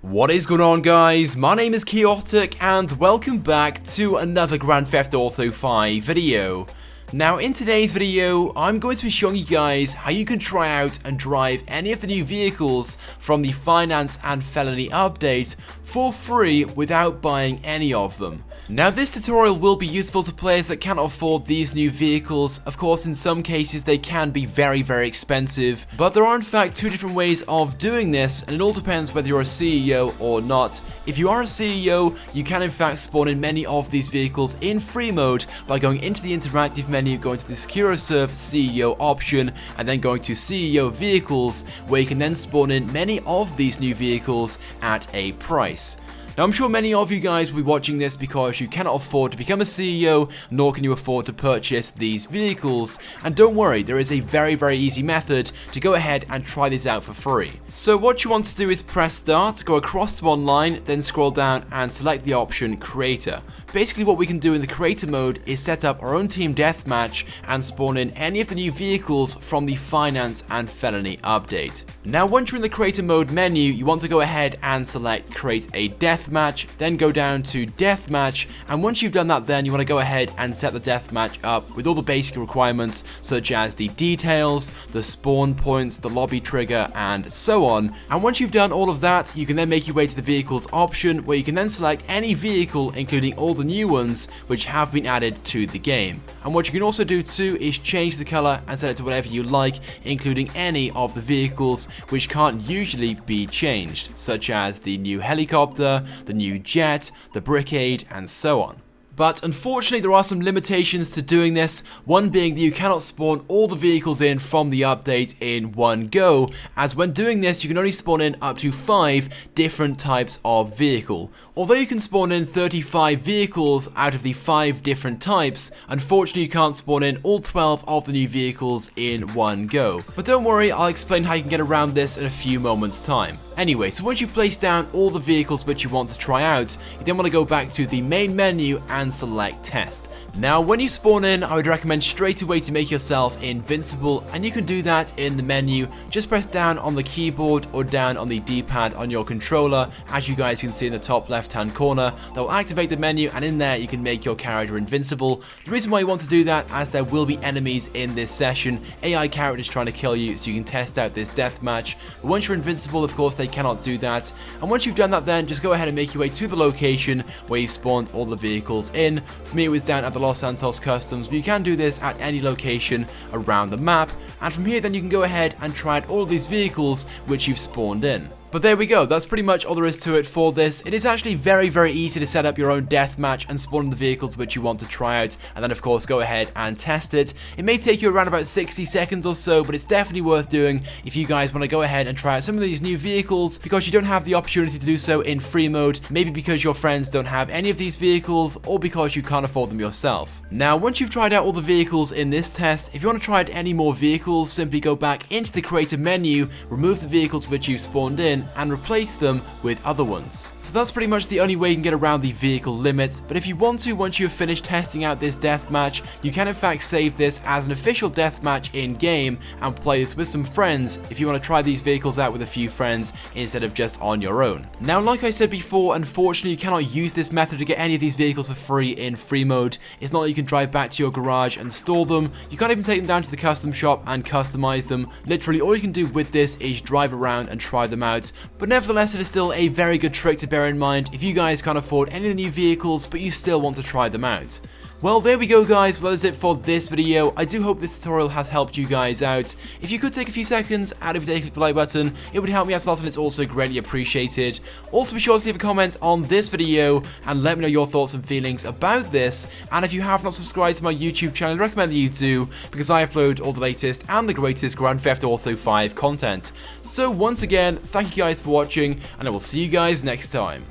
What is going on, guys? My name is Chaotic and welcome back to another Grand Theft Auto 5 video. Now in today's video, I'm going to be showing you guys how you can try out and drive any of the new vehicles from the Finance and Felony update for free without buying any of them. Now this tutorial will be useful to players that cannot afford these new vehicles. Of course, in some cases they can be very expensive, but there are in fact two different ways of doing this, and it all depends whether you're a CEO or not. If you are a CEO, you can in fact spawn in many of these vehicles in free mode by going into the interactive menu, going to the SecuroServe CEO option, and then going to CEO vehicles, where you can then spawn in many of these new vehicles at a price. Now I'm sure many of you guys will be watching this because you cannot afford to become a CEO, nor can you afford to purchase these vehicles, and don't worry, there is a very easy method to go ahead and try this out for free. So what you want to do is press start, go across to online, then scroll down and select the option creator. Basically what we can do in the creator mode is set up our own team deathmatch and spawn in any of the new vehicles from the Finance and Felony update. Now once you're in the creator mode menu, you want to go ahead and select create a deathmatch, then go down to deathmatch, and once you've done that, then you want to go ahead and set the deathmatch up with all the basic requirements such as the details, the spawn points, the lobby trigger, and so on. And once you've done all of that, you can then make your way to the vehicles option, where you can then select any vehicle, including all the new ones which have been added to the game. And what you can also do too is change the color and set it to whatever you like, including any of the vehicles which can't usually be changed, such as the new helicopter, the new jet, the brickade, and so on. But unfortunately there are some limitations to doing this, one being that you cannot spawn all the vehicles in from the update in one go, as when doing this you can only spawn in up to 5 different types of vehicle. Although you can spawn in 35 vehicles out of the 5 different types, unfortunately you can't spawn in all 12 of the new vehicles in one go. But don't worry, I'll explain how you can get around this in a few moments time. Anyway, so once you place down all the vehicles which you want to try out, you then want to go back to the main menu and select test. Now when you spawn in, I would recommend straight away to make yourself invincible, and you can do that in the menu. Just press down on the keyboard or down on the D-pad on your controller, as you guys can see in the top left hand corner. That will activate the menu, and in there you can make your character invincible. The reason why you want to do that, as there will be enemies in this session, AI characters trying to kill you, so you can test out this deathmatch. But once you're invincible, of course they cannot do that, and once you've done that, then just go ahead and make your way to the location where you've spawned all the vehicles in. For me it was down at the Los Santos Customs, but you can do this at any location around the map, and from here then you can go ahead and try out all of these vehicles which you've spawned in. But there we go, that's pretty much all there is to it for this. It is actually very easy to set up your own deathmatch and spawn in the vehicles which you want to try out, and then of course go ahead and test it. It may take you around about 60 seconds or so, but it's definitely worth doing if you guys want to go ahead and try out some of these new vehicles, because you don't have the opportunity to do so in free mode, maybe because your friends don't have any of these vehicles, or because you can't afford them yourself. Now once you've tried out all the vehicles in this test, if you want to try out any more vehicles, simply go back into the creator menu, remove the vehicles which you've spawned in, and replace them with other ones. So that's pretty much the only way you can get around the vehicle limit, but if you want to, once you have finished testing out this deathmatch, you can in fact save this as an official deathmatch in game and play this with some friends if you want to try these vehicles out with a few friends instead of just on your own. Now like I said before, unfortunately you cannot use this method to get any of these vehicles for free in free mode. It's not like you can drive back to your garage and store them, you can't even take them down to the custom shop and customize them. Literally all you can do with this is drive around and try them out, but nevertheless it is still a very good trick to bear in mind if you guys can't afford any of the new vehicles but you still want to try them out. Well, there we go guys, well that is it for this video. I do hope this tutorial has helped you guys out. If you could take a few seconds out of your day, click the like button, it would help me out a lot and it's also greatly appreciated. Also be sure to leave a comment on this video and let me know your thoughts and feelings about this, and if you have not subscribed to my YouTube channel, I recommend that you do, because I upload all the latest and the greatest Grand Theft Auto 5 content. So once again, thank you guys for watching, and I will see you guys next time.